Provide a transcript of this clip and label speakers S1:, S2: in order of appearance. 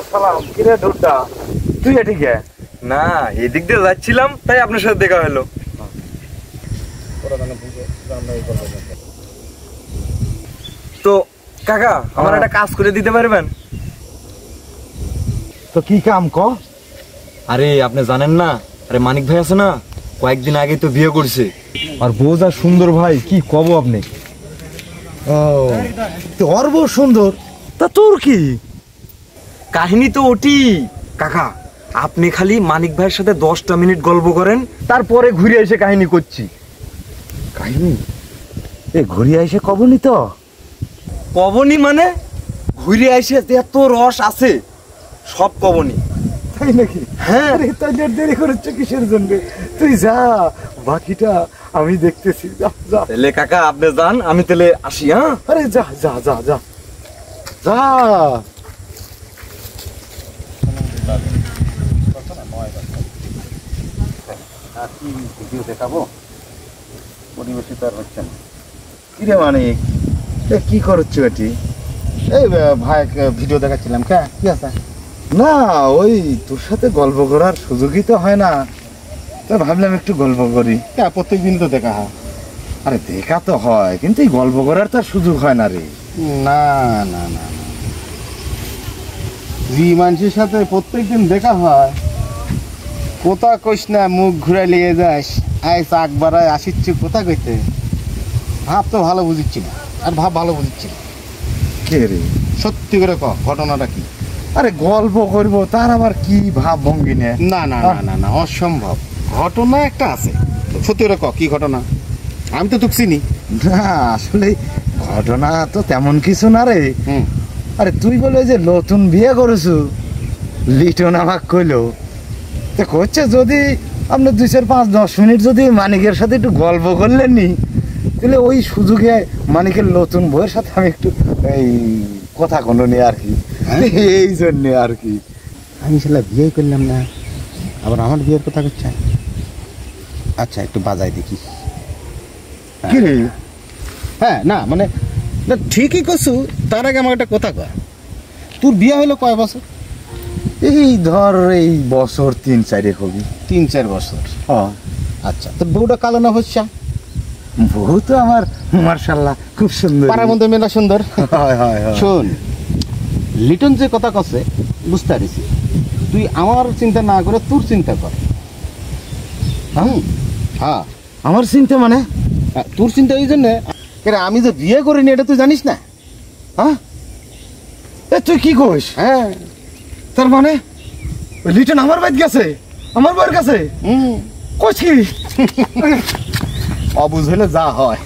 S1: আসসালাম। কিরে দুটা, তুই এদিকে?
S2: না, এদিক দিয়ে যাচ্ছিলাম, তাই আপনার সাথে দেখা হলো। তো কাকা, আমার একটা কাজ করে দিতে পারবেন?
S1: তো কি কাম ক?
S2: আরে আপনি জানেন না, আরে মানিক ভাই আছে না, কয়েকদিন আগে তো বিয়ে করছে।
S1: আর বউ যা সুন্দর ভাই, কি কব আপনি। ও, তোর বউ সুন্দর, তা তোর কি
S2: কাহিনী? তো ওটি কাকা, আপনি খালি মানিক ভাইয়ের সাথে 10টা মিনিট গল্প করেন, তারপরে ঘুরে এসে কাহিনী করছি।
S1: কাহিনী? এ ঘুরিয়ে এসে কবনি তো?
S2: কবনি মানে? ঘুরে এসে এত রস আছে, সব কবনি।
S1: তাই নাকি?
S2: হ্যাঁ।
S1: আরে তাই দেরি করেছ কিসের জন্য? তুই যা, বাকিটা আমি দেখতেছি। যা যা।
S2: তাহলে কাকা আপনি যান, আমি তাহলে আসি। হ্যাঁ,
S1: আরে যা যা যা যা যা। কি ভিডিও দেখাবো? পরিবেশিত আর হচ্ছে না। কিরে মানিক, কি করছো এটি? এই ভাই ভিডিও দেখাচ্ছিলাম। কি আছে? না, ওই তোর সাথে গল্প করার সুযোগই তো হয় না, তো ভাবলাম একটু গল্প করি। প্রত্যেকদিন তো দেখা হয়। আরে দেখা তো হয়, কিন্তু এই গল্প করার তো সুযোগ হয় না রে।
S3: না না না, যে মানুষের সাথে প্রত্যেকদিন দেখা হয়, কোথা কইস না মুখ ঘুরে লিয়ে যাস, আয় চাক বাড়ায় আসিচ্ছি কোথা কইতে। ভাব তো ভালো বুঝিচ্ছি না, আর ভাব ভালো বুঝিচ্ছি না।
S1: কে রে?
S3: সত্যি করে ক, ঘটনাটা কি?
S1: আরে গল্প করবো, তার আবার কি ভাব ভঙ্গি নে?
S3: না না না না না, অসম্ভব। ঘটনা একটা আছে, সত্যি করে ক, কি ঘটনা? আমি তো তোকে চিনি।
S1: না, আসলে ঘটনা তো তেমন কিছু না রে।
S3: হুম।
S1: আরে তুই বলে যে নতুন বিয়ে করেছু, লিটন আমাকে কইলো, তো করছে যদি আপনি 2-4-5-10 মিনিট যদি মানিকের সাথে একটু গল্প করলেন নি, তাহলে ওই সুযোগে মানিকের নতুন বউয়ের সাথে আমি একটু এই কথা কোনো নি আর কি, এই জন্যে আর কি।
S3: আমি সেটা বিয়ে করলাম না, আবার আমার বিয়ের কথা করছে। আচ্ছা, একটু বাজাই দেখি।
S1: কি রে?
S3: হ্যাঁ, না মানে না, ঠিকই করছু। তার আগে আমার একটা কথা কয়, তোর বিয়ে হলো কয় বছর?
S1: এই ধর এই বছর 3-4 হবি।
S3: 3-4 বছর।
S1: হ্যাঁ।
S3: আচ্ছা, তোর বউটা কালো না হচ্ছে?
S1: বউ তো আমার মার্শাল্লাহ খুব সুন্দর।
S3: পাড়ার মধ্যে মেলা সুন্দর।
S1: হয় হয় হয়।
S3: শোন, লিটন যে কথা কছে বুঝতে পারিস, তুই আমার চিন্তা না করে তোর চিন্তা কর। হ্যাঁ,
S1: আমার চিন্তা মানে?
S3: তোর চিন্তা এই জন্যে, আমি যে বিয়ে করিনি এটা তুই জানিস না?
S1: হ্যাঁ, তুই কি কইস?
S3: হ্যাঁ,
S1: তার মানে ওই লিটন আমার বাড়ি গেছে, আমার বউয়ের কাছে? কইস কি?
S3: অবুঝ হলে যা হয়।